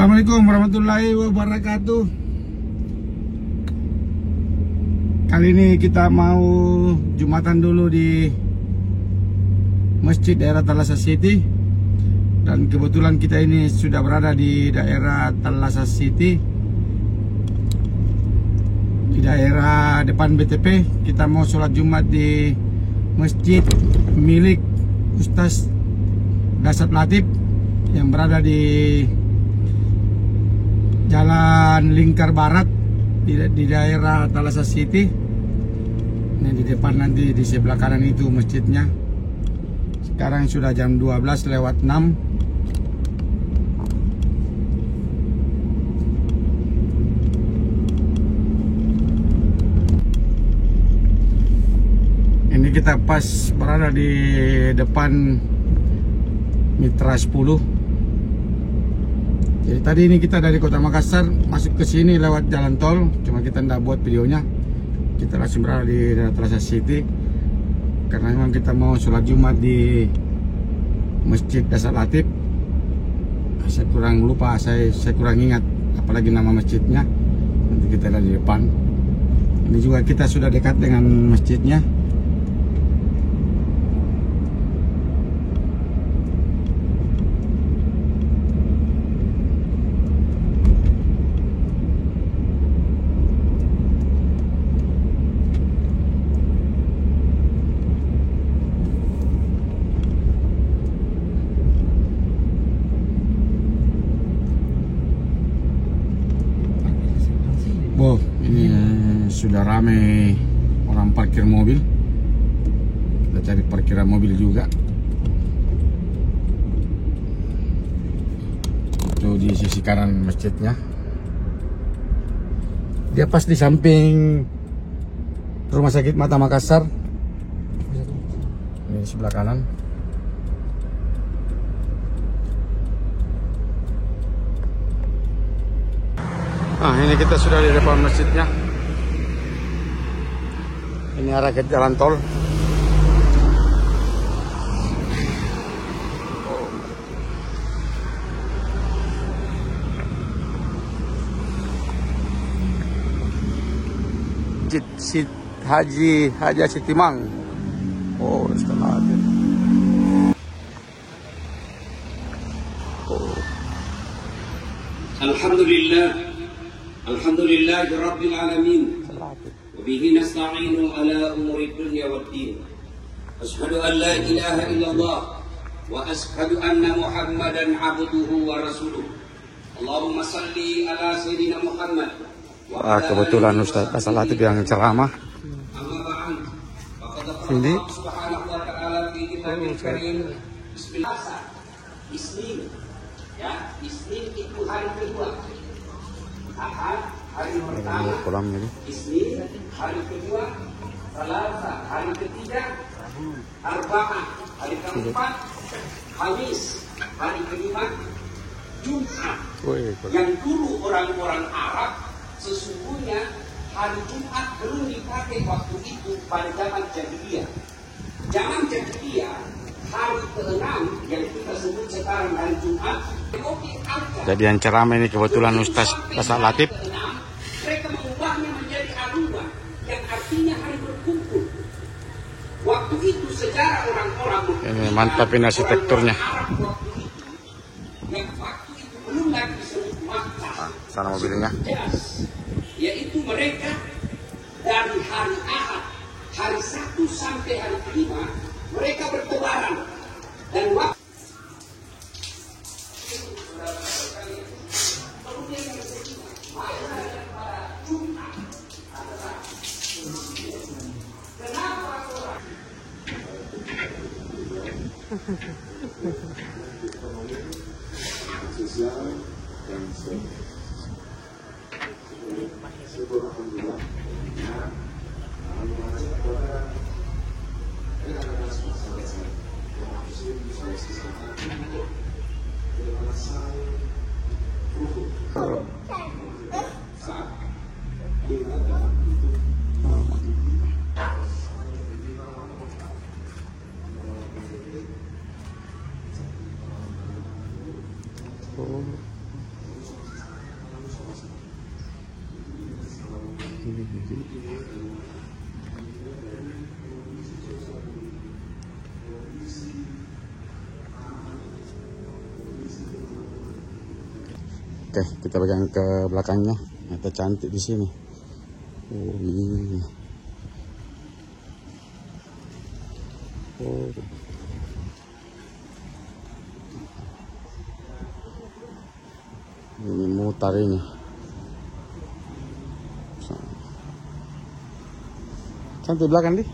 Assalamualaikum warahmatullahi wabarakatuh. Kali ini kita mau Jumatan dulu di masjid daerah Thalassa City. Dan kebetulan kita ini sudah berada di daerah Thalassa City, di daerah depan BTP. Kita mau sholat Jumat di masjid milik Ustaz Dasat Latif yang berada di Jalan Lingkar Barat di daerah Thalassa City. Ini di depan, nanti di sebelah kanan itu masjidnya. Sekarang sudah jam 12:06. Ini kita pas berada di depan Mitra 10. Jadi tadi ini kita dari Kota Makassar masuk ke sini lewat jalan tol, cuma kita tidak buat videonya. Kita langsung berada di daerah Thalassa City karena memang kita mau sholat Jumat di Masjid Dasat Latif. Saya kurang lupa, saya kurang ingat apalagi nama masjidnya. Nanti kita lihat di depan. Ini juga kita sudah dekat dengan masjidnya. Wow, ini sudah ramai orang parkir mobil. Kita cari parkiran mobil juga. Itu di sisi kanan masjidnya. Dia pas di samping Rumah Sakit Mata Makassar. Ini di sebelah kanan. Nah, ini kita sudah di depan masjidnya. Ini arah ke jalan tol. Masjid Haji Sitimang. Oh, setelah itu. Alhamdulillah Rabbil Alamin. Wabihi nasta'inu ala umuri dunya waddin. Ashhadu an la ilaha illallah wa ashhadu anna Muhammadan abduhu wa rasuluh. Allahumma salli ala Sayyidina Muhammad. Kebetulan Ustaz Dasat Latif yang ceramah. Ini Subhanahu wa ta'ala fi kitabil karim. Bismillah. Isnin. Ya, Isnin itu hari kedua. Ahad hari pertama, Isnin hari kedua, Selasa hari ketiga, Arba'ah hari keempat, Kamis hari kelima, Jumat. Yang dulu orang-orang Arab sesungguhnya hari Jumat belum dipakai waktu itu pada zaman Jahiliyah. Zaman Jahiliyah hari ke-6 yang kita sebut sekarang hari Jumat. Jadi yang ceramah ini kebetulan Ustaz Dasat Latif. Mereka mengubahnya menjadi aruba yang artinya hari berkumpul. Waktu itu sejarah orang-orang ini mantap ini arsitekturnya. Yang waktu itu belum lagi disebut Makkah. Sana mobilnya. Yaitu mereka dari hari Ahad, hari 1 sampai hari 5 mereka bertebaran dan waktu sosial dan Oke, kita pegang ke belakangnya. Ternyata cantik di sini. Oh, ini. Oh. Ini mutar ini. Cantik belakang di.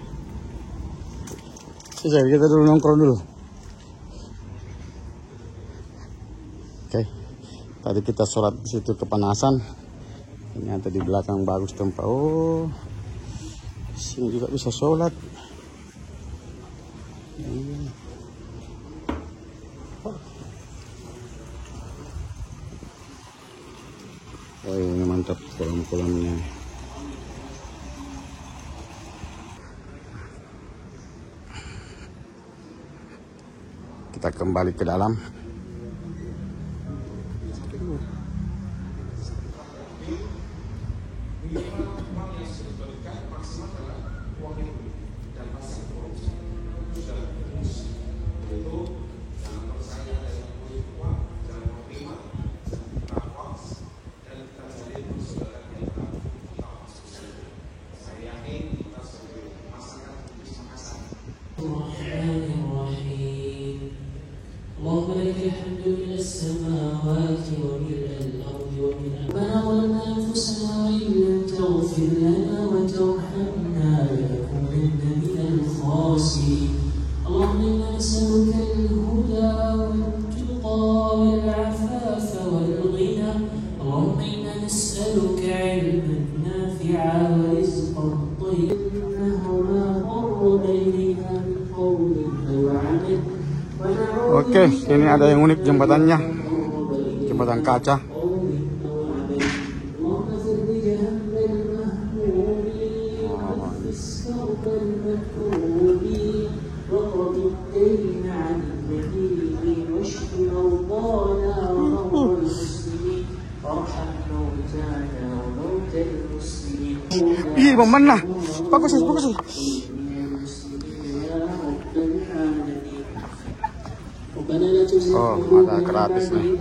Kita dulu nongkrong dulu. Oke. Tadi kita sholat di situ kepanasan. Ternyata di belakang bagus tempat. Oh, sini juga bisa sholat. Oh, ini mantap kolam-kolamnya. Kita kembali ke dalam. اللهم لك الحمد من السماوات ومن الأرض ومن ربنا ظلمنا أنفسنا وإن لم تغفر لنا وترحمنا لنكونن من الخاسرين اللهم إنا نسألك الهدى والتقى والعفاف والغنى اللهم إنا نسألك علما نافعا ورزقا طيبا إنه ما قرب إلينا من قول أو عمل. Oke, ini ada yang unik jembatannya. Jembatan kaca. Ih, mana? Bagus. Oh, ada gratis nih.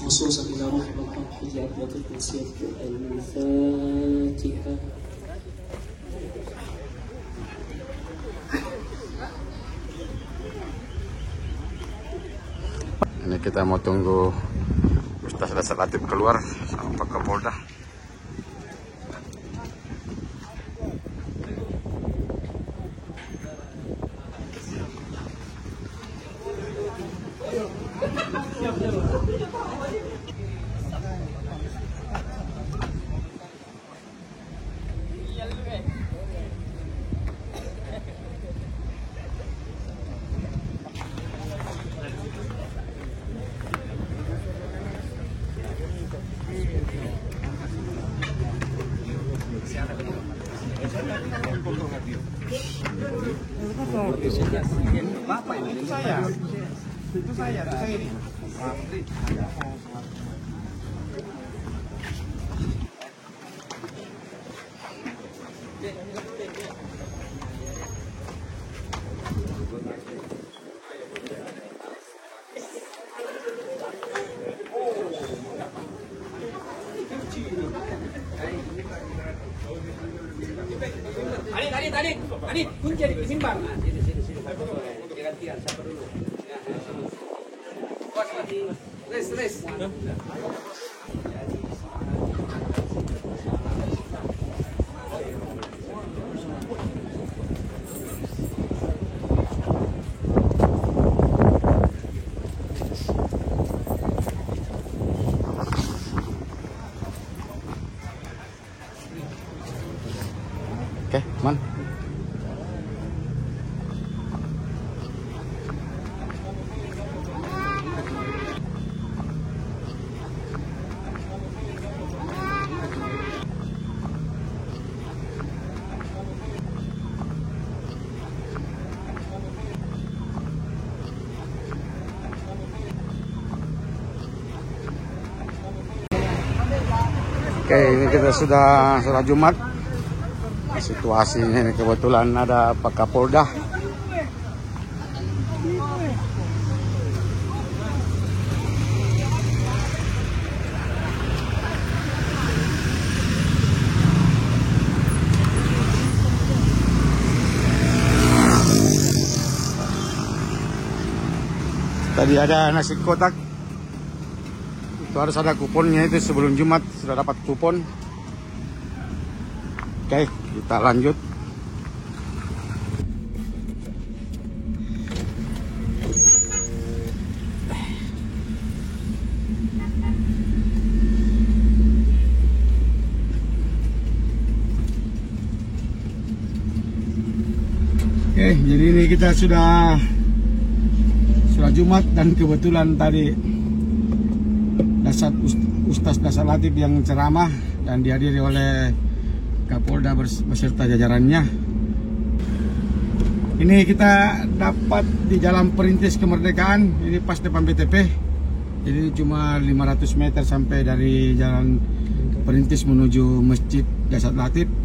خصوصا إلى رحمة الحق جعلت القدسية الفاتحة. Ini kita mau tunggu Ustaz Dasar Latif keluar sama Pak Kapolda. Itu saya ini. Tadi kunci di simpan. Nah, sini. Gantian siapa dulu? Ya. Bos lagi. Stres. Oke, man. Oke, ini kita sudah sholat Jumat. Situasinya ini kebetulan ada Pak Kapolda. Tadi ada nasi kotak. Itu harus ada kuponnya, itu sebelum Jumat sudah dapat kupon. Oke, kita lanjut. Oke, jadi ini kita sudah sholat Jumat dan kebetulan tadi Ustaz Dasar Latif yang ceramah dan dihadiri oleh Kapolda beserta jajarannya. Ini kita dapat di Jalan Perintis Kemerdekaan, ini pas depan BTP. Jadi cuma 500 meter sampai dari Jalan Perintis menuju Masjid Dasar Latif.